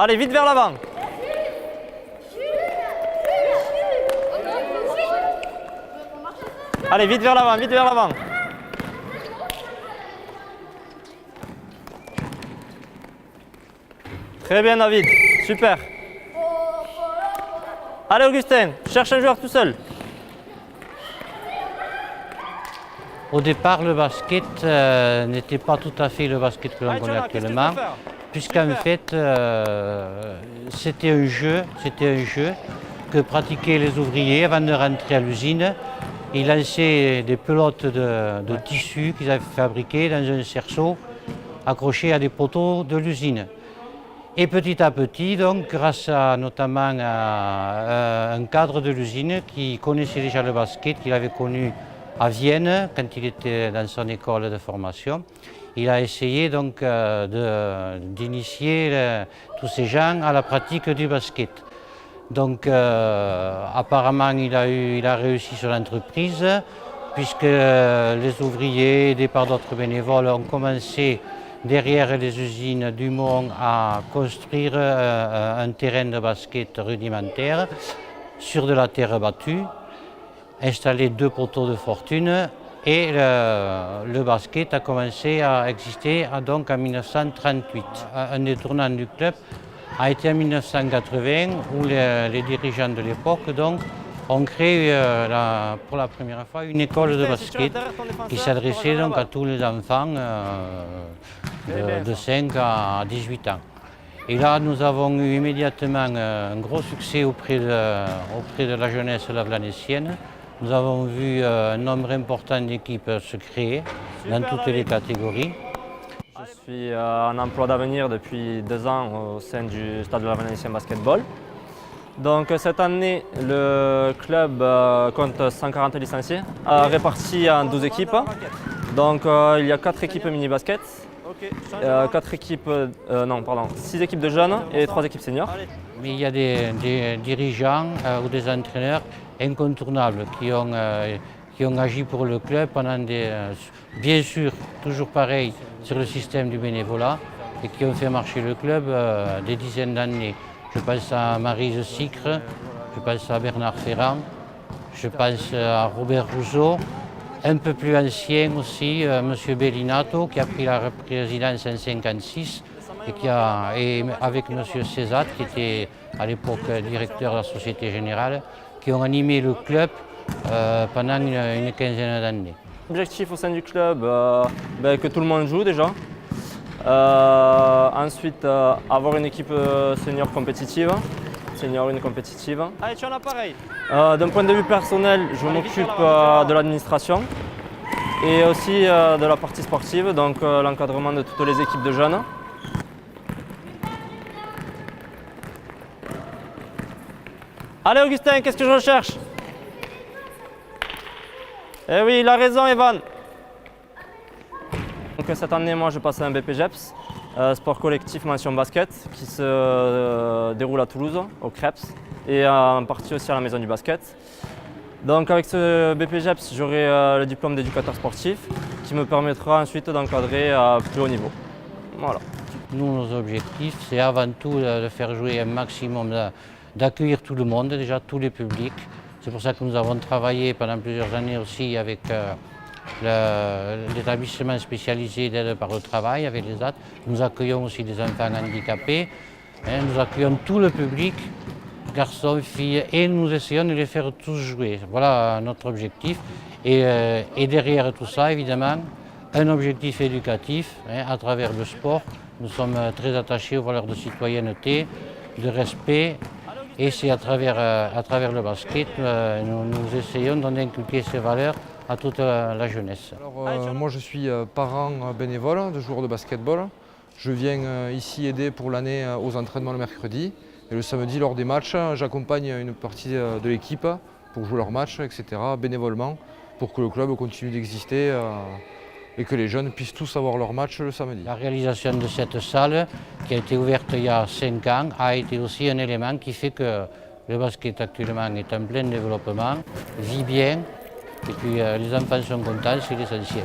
Allez, vite vers l'avant. Allez, vite vers l'avant, vite vers l'avant. Très bien, David. Super. Allez, Augustin, cherche un joueur tout seul. Au départ, le basket n'était pas tout à fait le basket que l'on connaît actuellement, puisqu'en fait, c'était un jeu que pratiquaient les ouvriers avant de rentrer à l'usine. Ils lançaient des pelotes de tissu qu'ils avaient fabriquées dans un cerceau accroché à des poteaux de l'usine. Et petit à petit, donc, grâce notamment à un cadre de l'usine qui connaissait déjà le basket, qu'il avait connu à Vienne quand il était dans son école de formation, il a essayé donc d'initier tous ces gens à la pratique du basket. Donc apparemment il a réussi sur l'entreprise puisque les ouvriers, des par d'autres bénévoles ont commencé derrière les usines du Mont à construire un terrain de basket rudimentaire sur de la terre battue, installer 2 poteaux de fortune et le basket a commencé à exister donc en 1938. Un des tournants du club a été en 1980 où les dirigeants de l'époque ont créé pour la première fois une école de basket qui s'adressait donc à tous les enfants de 5 à 18 ans. Et là, nous avons eu immédiatement un gros succès auprès de la jeunesse lavlanécienne. Nous avons vu un nombre important d'équipes se créer dans toutes les catégories. Je suis en emploi d'avenir depuis 2 ans au sein du Stade Lavlanécien Basketball. Donc cette année, le club compte 140 licenciés, répartis en 12 équipes. Donc il y a 4 équipes mini-basket, 6 équipes de jeunes et 3 équipes seniors. Mais il y a des dirigeants ou des entraîneurs incontournables qui ont agi pour le club pendant bien sûr, toujours pareil, sur le système du bénévolat et qui ont fait marcher le club des dizaines d'années. Je pense à Maryse Sicre, je pense à Bernard Ferrand, je pense à Robert Rousseau, un peu plus ancien aussi, M. Bellinato, qui a pris la présidence en 1956 et avec M. Césat, qui était à l'époque directeur de la Société Générale, qui ont animé le club pendant une quinzaine d'années. L'objectif au sein du club, que tout le monde joue déjà. Ensuite, avoir une équipe senior compétitive. Allez, tu en as pareil. D'un point de vue personnel, je m'occupe de l'administration et aussi de la partie sportive, donc l'encadrement de toutes les équipes de jeunes. Allez Augustin, qu'est-ce que je recherche? Eh oui, il a raison Evan. Donc cette année, moi je passe un BPGEPS, sport collectif mention basket, qui se déroule à Toulouse, au CREPS, et en partie aussi à la Maison du Basket. Donc avec ce BPGEPS, j'aurai le diplôme d'éducateur sportif, qui me permettra ensuite d'encadrer à plus haut niveau. Voilà. Nous, nos objectifs, c'est avant tout de faire jouer un maximum, d'accueillir tout le monde, déjà tous les publics. C'est pour ça que nous avons travaillé pendant plusieurs années aussi avec l'établissement spécialisé d'aide par le travail, avec les AT. Nous accueillons aussi des enfants handicapés, nous accueillons tout le public, garçons, filles, et nous essayons de les faire tous jouer. Voilà notre objectif. Et derrière tout ça, évidemment, un objectif éducatif à travers le sport. Nous sommes très attachés aux valeurs de citoyenneté, de respect. Et c'est à travers le basket, nous essayons d'inculquer ces valeurs à toute la jeunesse. Alors, moi je suis parent bénévole de joueurs de basketball. Je viens ici aider pour l'année aux entraînements le mercredi. Et le samedi, lors des matchs, j'accompagne une partie de l'équipe pour jouer leurs matchs, etc. bénévolement, pour que le club continue d'exister et que les jeunes puissent tous avoir leur match le samedi. La réalisation de cette salle, qui a été ouverte il y a 5 ans, a été aussi un élément qui fait que le basket actuellement est en plein développement, vit bien, et puis les enfants sont contents, c'est l'essentiel.